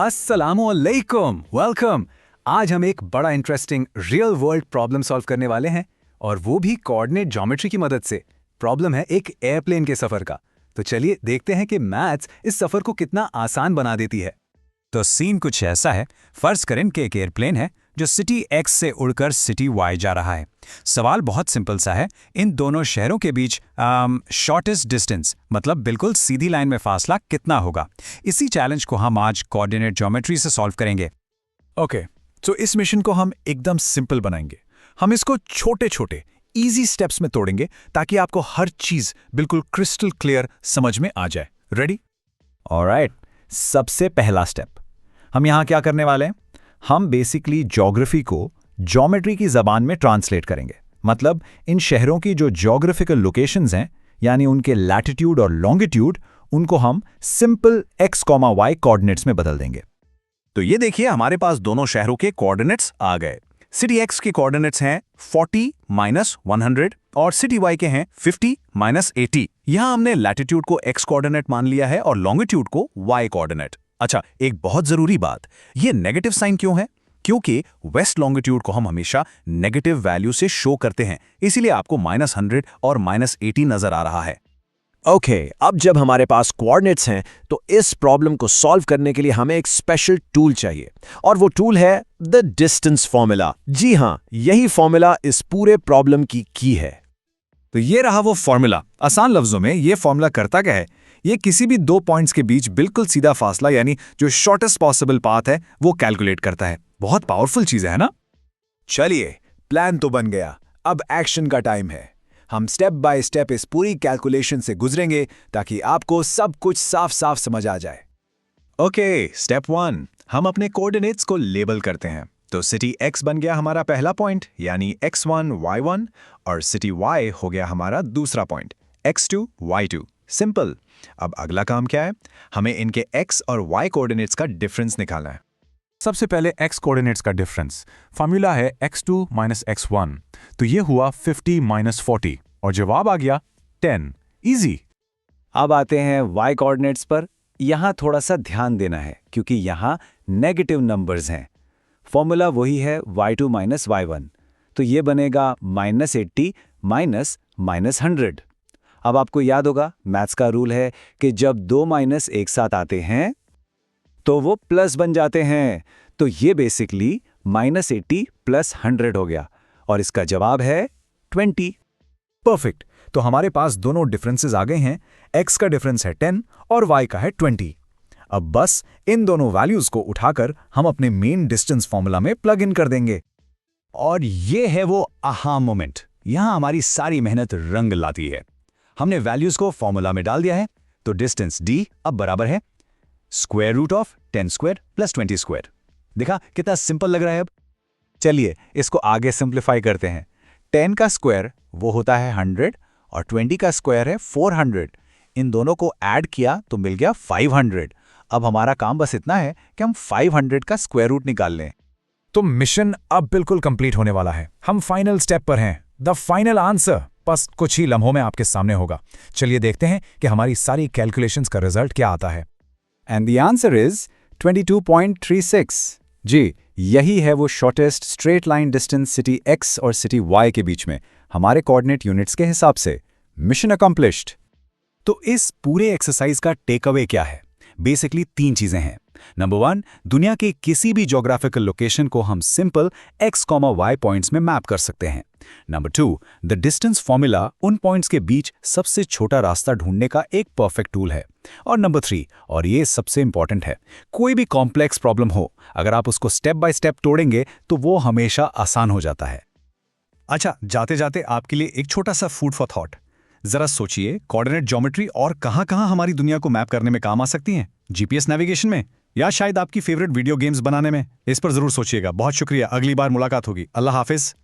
अस्सलामुअलैकुम, वेलकम। आज हम एक बड़ा interesting real world problem solve करने वाले हैं, और वो भी कोऑर्डिनेट ज्योमेट्री की मदद से। प्रॉब्लम है एक एयरप्लेन के सफर का। तो चलिए देखते हैं कि मैथ्स इस सफर को कितना आसान बना देती है। तो सीन कुछ ऐसा है। फर्ज करें कि एक एयरप्लेन है जो सिटी एक्स से उड़कर सिटी वाई जा रहा है। सवाल बहुत सिंपल सा है, इन दोनों शहरों के बीच शॉर्टेस्ट डिस्टेंस, मतलब बिल्कुल सीधी लाइन में फासला कितना होगा। इसी चैलेंज को हम आज कोऑर्डिनेट ज्योमेट्री से सॉल्व करेंगे। ओके, तो इस मिशन को हम एकदम सिंपल बनाएंगे। हम इसको छोटे छोटे इजी स्टेप्स में तोड़ेंगे ताकि आपको हर चीज बिल्कुल क्रिस्टल क्लियर समझ में आ जाए। रेडी? ऑलराइट, सबसे पहला स्टेप हम यहाँ क्या करने वाले हैं? हम बेसिकली ज्योग्राफी को ज्योमेट्री की ज़बान में ट्रांसलेट करेंगे। मतलब इन शहरों की जो ज्योग्राफिकल लोकेशंस हैं, यानी उनके लैटिट्यूड और लॉन्गिट्यूड, उनको हम सिंपल x, y कोऑर्डिनेट्स में बदल देंगे। तो ये देखिए, हमारे पास दोनों शहरों के कोऑर्डिनेट्स आ गए। सिटी एक्स के कोऑर्डिनेट्स हैं 40 - 100 और सिटी वाई के हैं 50 - 80। यहां हमने लैटिट्यूड को x कोऑर्डिनेट मान लिया है और लॉन्गिट्यूड को y कोऑर्डिनेट। अच्छा, एक बहुत जरूरी बात, ये नेगेटिव साइन क्यों है? क्योंकि वेस्ट लॉन्गिट्यूड को हम हमेशा नेगेटिव वैल्यू से शो करते हैं, इसीलिए आपको -100 और -80 नजर आ रहा है। ओके, अब जब हमारे पास कोऑर्डिनेट्स हैं तो इस प्रॉब्लम को सॉल्व करने के लिए हमें एक स्पेशल टूल चाहिए, और वो टूल है द डिस्टेंस फॉर्मूला। जी हाँ, यही फॉर्मूला इस पूरे प्रॉब्लम की है। तो ये रहा वो फॉर्मूला। आसान लफ्जों में ये फॉर्मूला करता क्या है? ये किसी भी दो पॉइंट्स के बीच बिल्कुल सीधा फासला, यानी जो शॉर्टेस्ट पॉसिबल पाथ है, वो कैलकुलेट करता है। बहुत पावरफुल चीज है ना? चलिए, प्लान तो बन गया, अब एक्शन का टाइम है। हम स्टेप बाय स्टेप इस पूरी कैलकुलेशन से गुजरेंगे ताकि आपको सब कुछ साफ साफ समझ आ जाए। ओके, स्टेप 1, हम अपने कोऑर्डिनेट्स को लेबल करते हैं। तो सिटी x बन गया हमारा पहला पॉइंट, यानी x1 y1, और सिटी y हो गया हमारा दूसरा पॉइंट, x2 y2। सिंपल। अब अगला काम क्या है? हमें इनके x और y कोऑर्डिनेट्स का डिफरेंस निकालना है। सबसे पहले x कोऑर्डिनेट्स का डिफरेंस फार्मूला है x2 - x1, तो ये हुआ 50 - 40 और जवाब आ गया 10। इजी। अब आते हैं y कोऑर्डिनेट्स पर। यहाँ थोड़ा सा ध्यान देना है क्योंकि यहाँ नेगेटिव नंबर्स हैं। फॉर्मूला वही है y2 - y1, तो ये बनेगा -80 - -100। अब आपको याद होगा, मैथ्स का रूल है कि जब दो माइनस एक साथ आते हैं तो वो प्लस बन जाते हैं। तो ये बेसिकली -80 + 100 हो गया, और इसका जवाब है 20। परफेक्ट। तो हमारे पास दोनों डिफरेंसेस आ गए हैं। x का डिफरेंस है 10 और y का है 20। अब बस इन दोनों वैल्यूज को उठाकर हम अपने मेन डिस्टेंस फॉर्मूला में प्लग इन कर देंगे। और ये है वो आहा मोमेंट। यहां हमारी सारी मेहनत रंग लाती है। हमने वैल्यूज को फॉर्मूला में डाल दिया है, तो डिस्टेंस d अब बराबर है √10² + 20²। देखा कितना सिंपल लग रहा है? अब चलिए इसको आगे सिंप्लीफाई करते हैं। 10 का स्क्वायर वो होता है 100 और 20 का स्क्वायर है 400। इन दोनों को ऐड किया तो मिल गया 500। अब हमारा काम बस इतना है कि हम 500 का स्क्वायर रूट निकाल लें। तो मिशन अब बिल्कुल कंप्लीट होने वाला है। हम फाइनल स्टेप पर हैं। द फाइनल आंसर बस कुछ ही लम्हों में आपके सामने होगा। चलिए देखते हैं कि हमारी सारी कैलकुलेशंस का रिजल्ट क्या आता है। And the answer is 22.36। जी, यही है वो shortest straight line distance city x और सिटी y के बीच में हमारे कोऑर्डिनेट यूनिट्स के हिसाब से। Mission accomplished. तो इस पूरे एक्सरसाइज का टेक अवे क्या है? बेसिकली 3 चीजें हैं। नंबर 1, दुनिया के किसी भी ज्योग्राफिकल लोकेशन को हम सिंपल x, y पॉइंट्स में मैप कर सकते हैं। नंबर 2, द डिस्टेंस फॉर्मूला उन पॉइंट्स के बीच सबसे छोटा रास्ता ढूंढने का एक परफेक्ट टूल है। और नंबर 3, और ये सबसे इंपॉर्टेंट है, कोई भी कॉम्प्लेक्स प्रॉब्लम हो, अगर आप उसको स्टेप बाय स्टेप तोड़ेंगे तो वो हमेशा आसान हो जाता है। अच्छा, जाते जाते आपके लिए एक छोटा सा फूड फॉर थॉट। जरा सोचिए, कोऑर्डिनेट ज्योमेट्री और कहां-कहां हमारी दुनिया को मैप करने में काम आ सकती हैं? जीपीएस नेविगेशन में, या शायद आपकी फेवरेट वीडियो गेम्स बनाने में? इस पर जरूर सोचिएगा। बहुत शुक्रिया, अगली बार मुलाकात होगी। अल्लाह हाफिज।